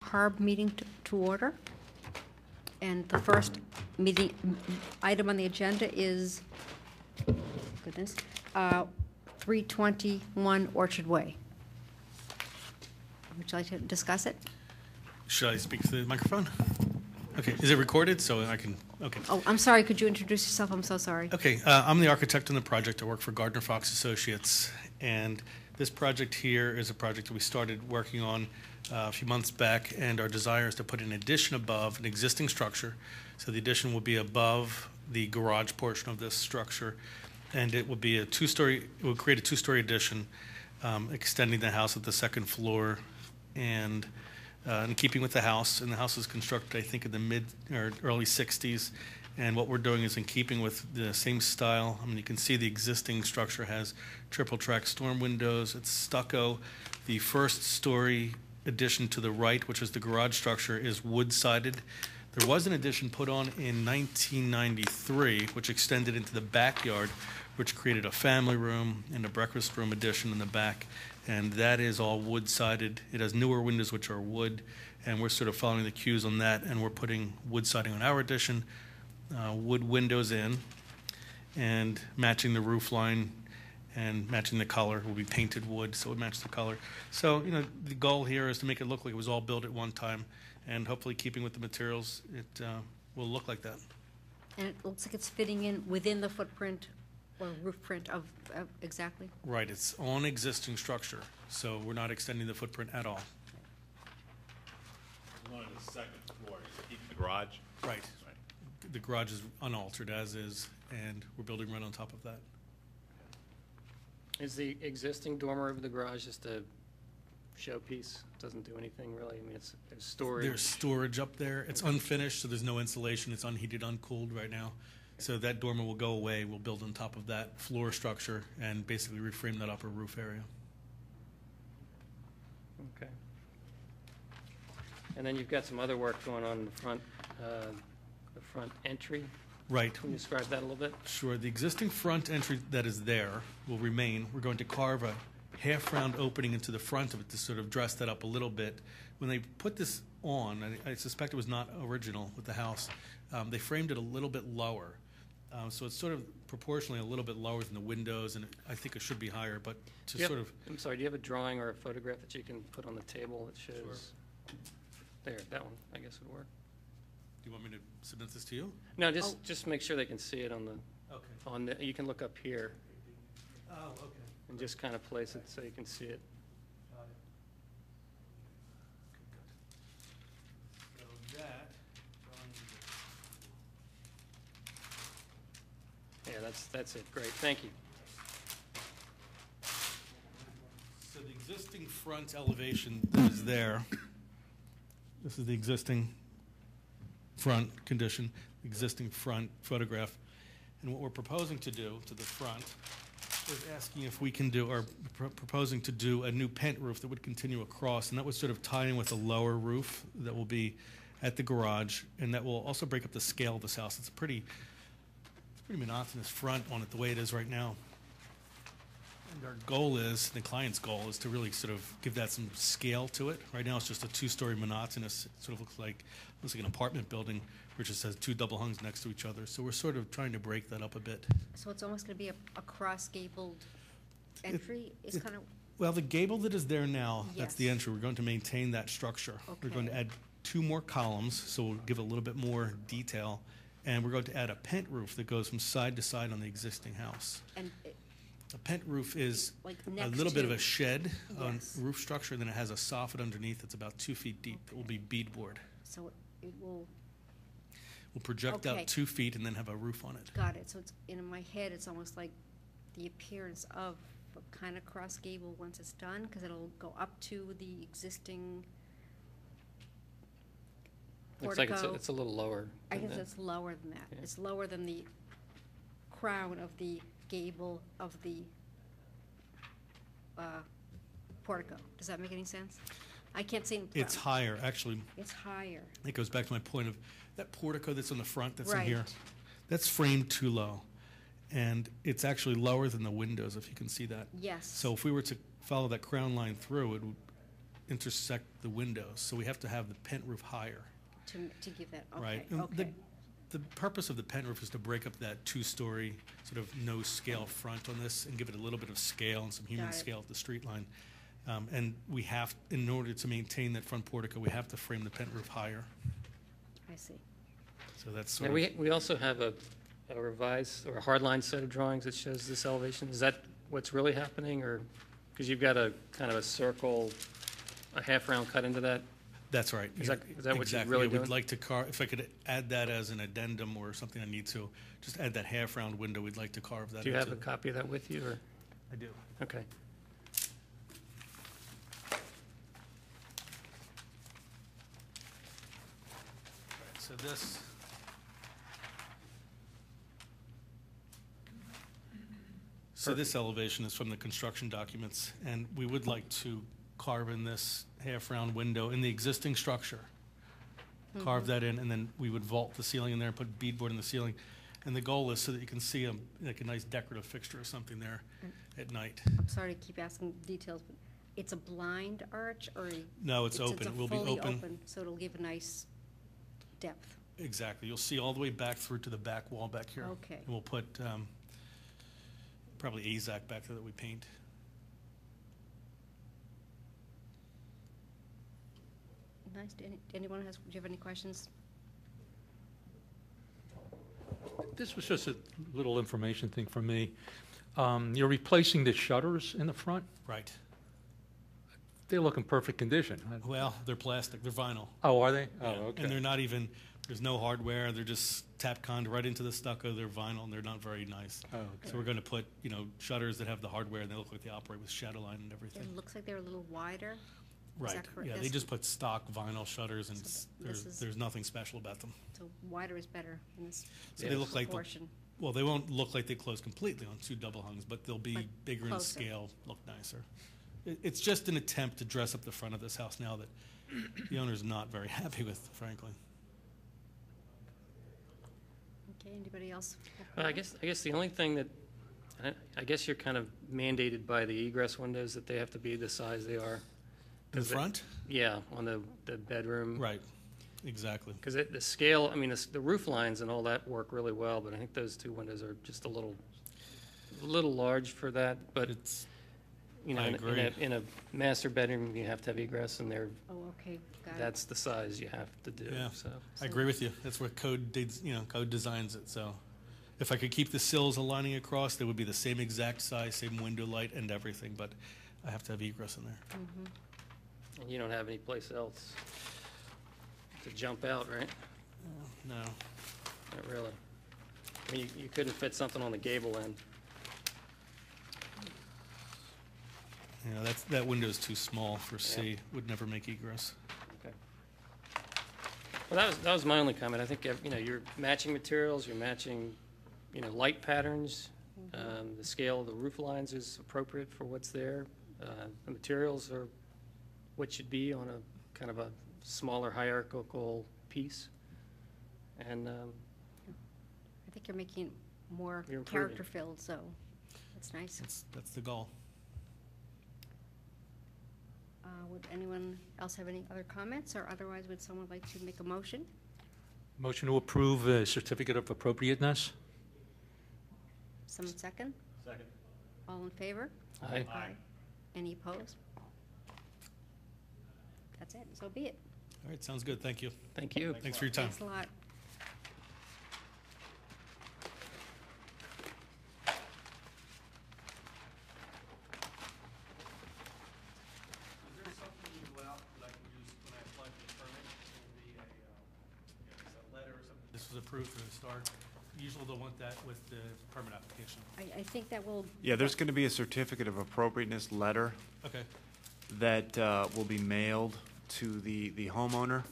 Harb meeting to order. And the first meeting item on the agenda is, goodness, 321 Orchard Way. Would you like to discuss it? Should I speak to the microphone? Okay, is it recorded so I can, okay. Oh, I'm sorry, could you introduce yourself? I'm so sorry. Okay, I'm the architect on the project. I work for Gardner Fox Associates, and this project here is a project that we started working on a few months back, and our desire is to put an addition above an existing structure. So the addition will be above the garage portion of this structure, and it will be a two-story, it will create a two-story addition, extending the house at the second floor, and in keeping with the house. And the house was constructed, I think, in the mid or early 60s. And what we're doing is in keeping with the same style. I mean, you can see the existing structure has triple track storm windows. It's stucco. The first story addition to the right, which is the garage structure, is wood-sided. There was an addition put on in 1993, which extended into the backyard, which created a family room and a breakfast room addition in the back. And that is all wood-sided. It has newer windows, which are wood, and we're sort of following the cues on that, and we're putting wood siding on our addition, wood windows in, and matching the roof line and matching the color. Will be painted wood, so it matches the color. So, you know, the goal here is to make it look like it was all built at one time, and hopefully keeping with the materials, it will look like that. And it looks like it's fitting in within the footprint or roof print of exactly? Right, it's on existing structure, so we're not extending the footprint at all. On the second floor, you keep the garage? Right. The garage is unaltered as is, and we're building right on top of that. Is the existing dormer of the garage just a showpiece? Doesn't do anything really? I mean, it's storage. There's storage up there. It's unfinished, so there's no insulation. It's unheated, uncooled right now. So that dormer will go away. We'll build on top of that floor structure and basically reframe that upper roof area. Okay. And then you've got some other work going on in the front entry. Right. Can you describe that a little bit? Sure. The existing front entry that is there will remain. We're going to carve a half-round opening into the front of it to sort of dress that up a little bit. When they put this on, I suspect it was not original with the house, they framed it a little bit lower. So it's sort of proportionally a little bit lower than the windows, and I think it should be higher, but to sort of... I'm sorry, do you have a drawing or a photograph that you can put on the table that shows? Sure. There, that one, I guess would work. Do you want me to submit this to you? No, just make sure they can see it on the... Okay. You can look up here. Oh, okay. And just kind of place it so you can see it. Yeah, that's it. Great. Thank you. So the existing front elevation that is there, this is the existing front condition, existing front photograph. And what we're proposing to do to the front is asking if we can do, or proposing to do a new pent roof that would continue across, and that would sort of tie in with a lower roof that will be at the garage, and that will also break up the scale of this house. It's pretty monotonous front on it the way it is right now. And our goal is, the client's goal is to really sort of give that some scale to it. Right now it's just a two-story monotonous, it sort of looks like an apartment building which just has two double hungs next to each other. So we're sort of trying to break that up a bit. So it's almost going to be a cross-gabled entry? It's kind of... Well, the gable that is there now, Yes. That's the entry. We're going to maintain that structure. Okay. We're going to add two more columns, so we'll give it a little bit more detail. And we're going to add a pent roof that goes from side to side on the existing house. And A pent roof is like a next little bit to- of a shed on Yes. roof structure, and then it has a soffit underneath that's about 2 feet deep. It will be beadboard. So it will... We'll project Okay. out 2 feet and then have a roof on it. Got it. So it's, in my head, it's almost like the appearance of a kind of cross gable once it's done, because it'll go up to the existing Looks like portico. it's a little lower. I than guess that. it's lower than that. Yeah. It's lower than the crown of the gable of the portico. Does that make any sense? I can't see. It's higher, actually. It's higher. It goes back to my point of that portico that's on the front that's in Right. here. That's framed too low. And it's actually lower than the windows, if you can see that. Yes. So if we were to follow that crown line through, it would intersect the windows, so we have to have the pent roof higher, To give that, okay, right? And okay. The purpose of the pent roof is to break up that two-story sort of no-scale front on this and give it a little bit of scale and some human Got it. scale at the street line. And we have, in order to maintain that front portico, we have to frame the pent roof higher. I see. So that's Now, sort of, we also have a revised or a hardline set of drawings that shows this elevation. Is that what's really happening, or, because you've got a kind of a circle, a half-round cut into that? that's right. Is that what you're Exactly. really I would doing? like to if I could add that as an addendum or something I need to, just add that half-round window, we'd like to carve that Do you have a into. copy of that with you, or? I do. Okay. So this, this elevation is from the construction documents, and we would like to carve in this half-round window in the existing structure. Carve that in, and then we would vault the ceiling in there and put beadboard in the ceiling. And the goal is so that you can see like a nice decorative fixture or something there at night. I'm sorry to keep asking details, but it's a blind arch, or? No, it's open. a It will be fully open. So it'll give a nice depth. Exactly. You'll see all the way back through to the back wall back here. Okay. And we'll put probably AZAC back there that we paint. Nice. Anyone do you have any questions? This was just a little information thing for me. You're replacing the shutters in the front. Right. They look in perfect condition. Well, they're plastic. They're vinyl. Oh, are they? Oh, Yeah. okay. And they're not even, there's no hardware. They're just tap-conned right into the stucco. They're vinyl, and they're not very nice. Oh, okay. So we're going to put, shutters that have the hardware, and they look like they operate with shadow line and everything. It looks like they're a little wider. Is Right. that correct? Yeah, they That's- just put stock vinyl shutters, and So this is- there's nothing special about them. So wider is better in this So they look like, proportion. well, they won't look like they close completely on two double hungs, but they'll be But bigger in closer. scale, look nicer. It's just an attempt to dress up the front of this house now that the owner's not very happy with, frankly. Okay, anybody else? have Well, I comments? guess the only thing that, I guess you're kind of mandated by the egress windows that they have to be the size they are. In the 'Cause front? Yeah, on the bedroom. Right, exactly. Because the scale, I mean, the roof lines and all that work really well, but I think those two windows are just a little large for that. But It's, you know, I agree. in a master bedroom, you have to have egress, and Oh, okay, got it. that's the size you have to do. Yeah. So I agree with you. That's where code designs it, so. If I could keep the sills aligning across, they would be the same exact size, same window light and everything, but I have to have egress in there. and you don't have any place else to jump out, right? No. Not really. I mean, you couldn't fit something on the gable end. That window's too small for C, would never make egress. Okay. Well, that was my only comment. I think, you're matching materials, you're matching, light patterns. The scale of the roof lines is appropriate for what's there. The materials are what should be on a kind of a smaller hierarchical piece. And, I think you're making it more You're improving. character-filled, so that's nice. That's the goal. Would anyone else have any other comments, or otherwise would someone like to make a motion? Motion to approve a certificate of appropriateness? Someone second? Second. All in favor? Aye. Any opposed? That's it, so be it. All right, sounds good, thank you. thank you. Thanks for your time. Thanks a lot. Is there something you go out that I can use when I apply for the permit? Will be a letter or something? This was approved from the start. Usually they'll want that with the permit application. I think that will. Yeah, there's going to be a certificate of appropriateness letter Okay, that will be mailed to the homeowner,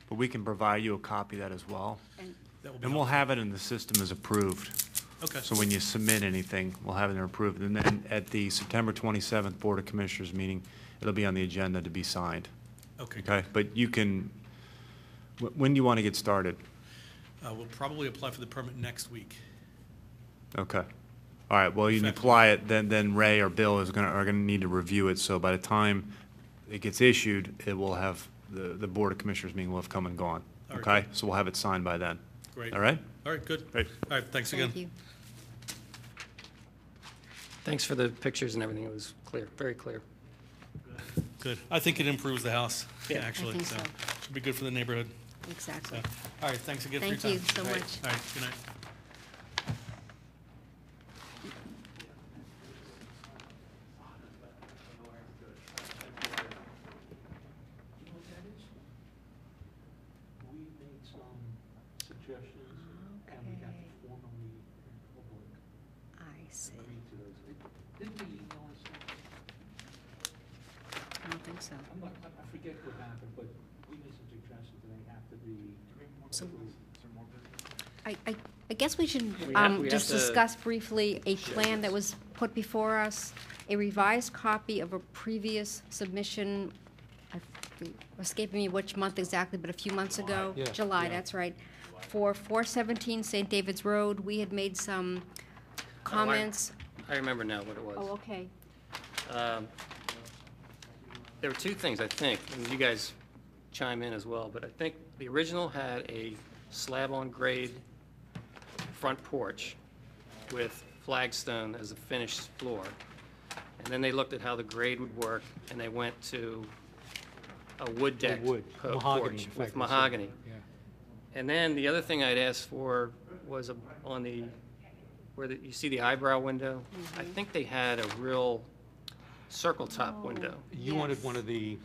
but we can provide you a copy of that as well. And that will be And we'll helpful. have it in the system as approved. Okay, So when you submit anything, we'll have it there approved. And then at the September 27th Board of Commissioners meeting, it'll be on the agenda to be signed. okay. Okay? But you can, when do you want to get started? We'll probably apply for the permit next week. Okay. All right, well, you Effective. apply it, then Ray or Bill are gonna need to review it, so by the time it gets issued, it will have, the Board of Commissioners meeting will have come and gone. All right, Okay? good. So we'll have it signed by then. Great. All right? All right, good. Great. All right, thanks again. Thank you. Thanks for the pictures and everything. It was clear, very clear. Good. I think it improves the house, Yeah. actually. I think so. Should be good for the neighborhood. Exactly. So, all right, thanks again for your Thank time. you so All right, much. All right, good night. We made some suggestions, and we got to formally, in public, I see. agree to those. Didn't we email us that? I don't think so. I forget what happened, but we made some suggestions, and they have to be. So- I guess we should We have just to- discuss briefly a plan that was put before us, a revised copy of a previous submission, escaping me which month exactly, but a few months ago. Yeah, July, yeah. that's right. For 417 St. David's Road, we had made some comments. I remember now what it was. Oh, okay. There were two things, I think, and you guys chime in as well, but I think the original had a slab-on-grade front porch with flagstone as a finished floor. And then they looked at how the grade would work, and they went to a wood deck Wood, porch mahogany, in fact, with they said. mahogany. Yeah. And then the other thing I'd asked for was on the, you see the eyebrow window? I think they had a real circle top window. You wanted Yes. one of the,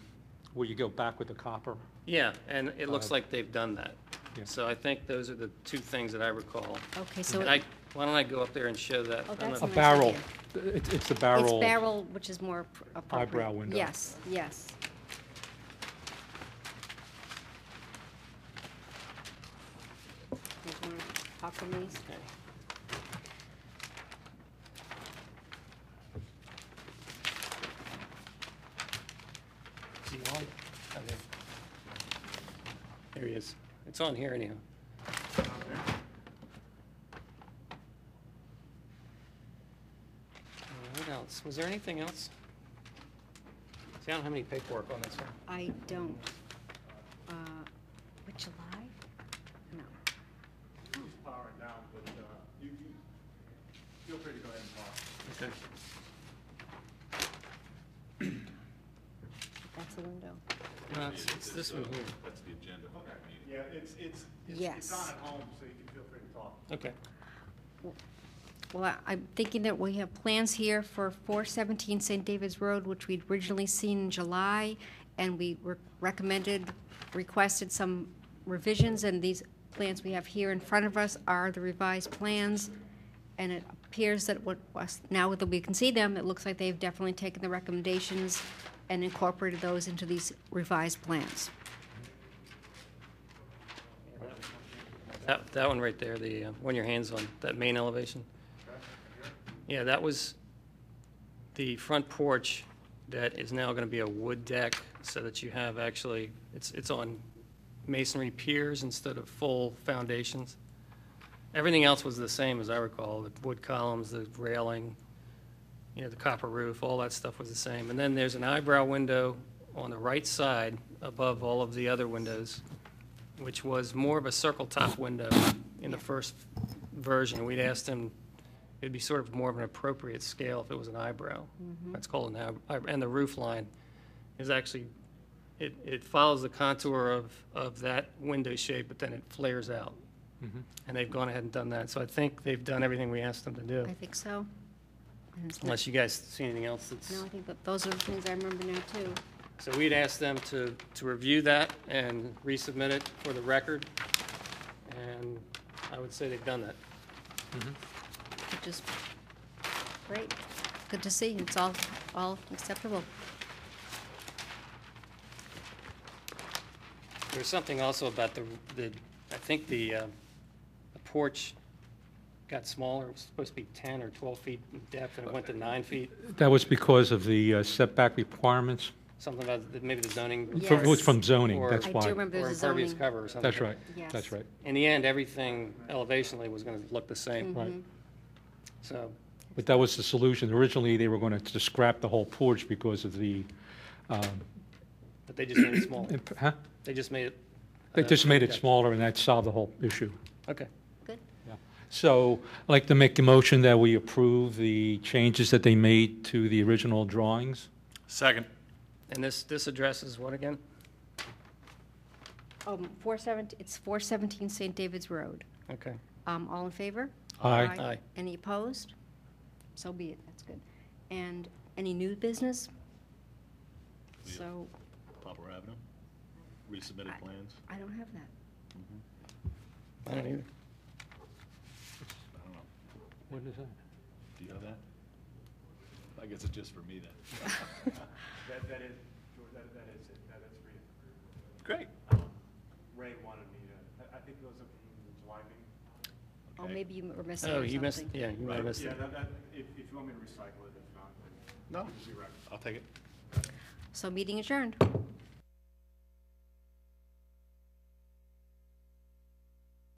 where you go back with the copper? Yeah, and it looks like they've done that. Yeah. So I think those are the two things that I recall. Okay, so And why don't I go up there and show that? Oh, I'm that's not- A nice barrel, idea. it's the barrel. It's barrel, which is more appropriate. Eyebrow window. Yes, yes. You wanna talk to me? Okay. Is he on? Okay. There he is. It's on here anyhow. What else? Was there anything else? See, I don't have any paperwork on this one. I don't. What, July? No. Power it down, but you feel free to go ahead and talk. Okay. That's the window. No, it's this one here. That's the agenda for that meeting. Yeah, it's Yes. on at home, so you can feel free to talk. Okay. Well, I'm thinking that we have plans here for 417 St. David's Road, which we'd originally seen in July, and we requested some revisions, and these plans we have here in front of us are the revised plans. And it appears that now that we can see them, it looks like they've definitely taken the recommendations and incorporated those into these revised plans. That one right there, the one your hand's on, that main elevation. Yeah, that was the front porch that is now going to be a wood deck so that you have actually, it's on masonry piers instead of full foundations. Everything else was the same as I recall, the wood columns, the railing, the copper roof, all that stuff was the same. And then there's an eyebrow window on the right side above all of the other windows, which was more of a circle top window in the first version. We'd asked them, it'd be sort of more of an appropriate scale if it was an eyebrow. That's called an eyebrow. And the roof line is actually, it follows the contour of that window shape, but then it flares out. And they've gone ahead and done that. So I think they've done everything we asked them to do. I think so. And it's not- Unless you guys see anything else that's. No, I think that those are the things I remember now, too. So we'd asked them to review that and resubmit it for the record. And I would say they've done that. Which is great. Good to see. It's all acceptable. There's something also about I think the porch got smaller. It was supposed to be 10 or 12 feet in depth, and it went to 9 feet. That was because of the setback requirements? Something about maybe the zoning. Yeah. It was from zoning, Or- that's I do why. remember Or there's a impervious zoning. cover or something. That's right, Yes. that's right. In the end, everything elevationally was going to look the same. Mm-hmm. Right. So, But that was the solution. Originally, they were going to scrap the whole porch because of the But they just made it smaller. Huh? They just made it. They just made it okay. smaller, and that solved the whole issue. Okay. Good. So I'd like to make a motion that we approve the changes that they made to the original drawings. Second. And this addresses what again? 417, it's 417 St. David's Road. Okay. All in favor? Aye. Aye. Any opposed? So be it, that's good. And any new business? So, Poplar Avenue, resubmitted plans. I don't have that. I don't either. I don't know. What is that? Do you have that? I guess it's just for me then. That is, George, that is it, that's for you. Great. Ray wanted me to, I think those are from the July meeting. Oh, Okay. maybe you were missing Oh, or you missed, something. yeah, you might have missed Yeah, it. if you want me to recycle it, if not, then. No, you're right. I'll take it. So meeting adjourned.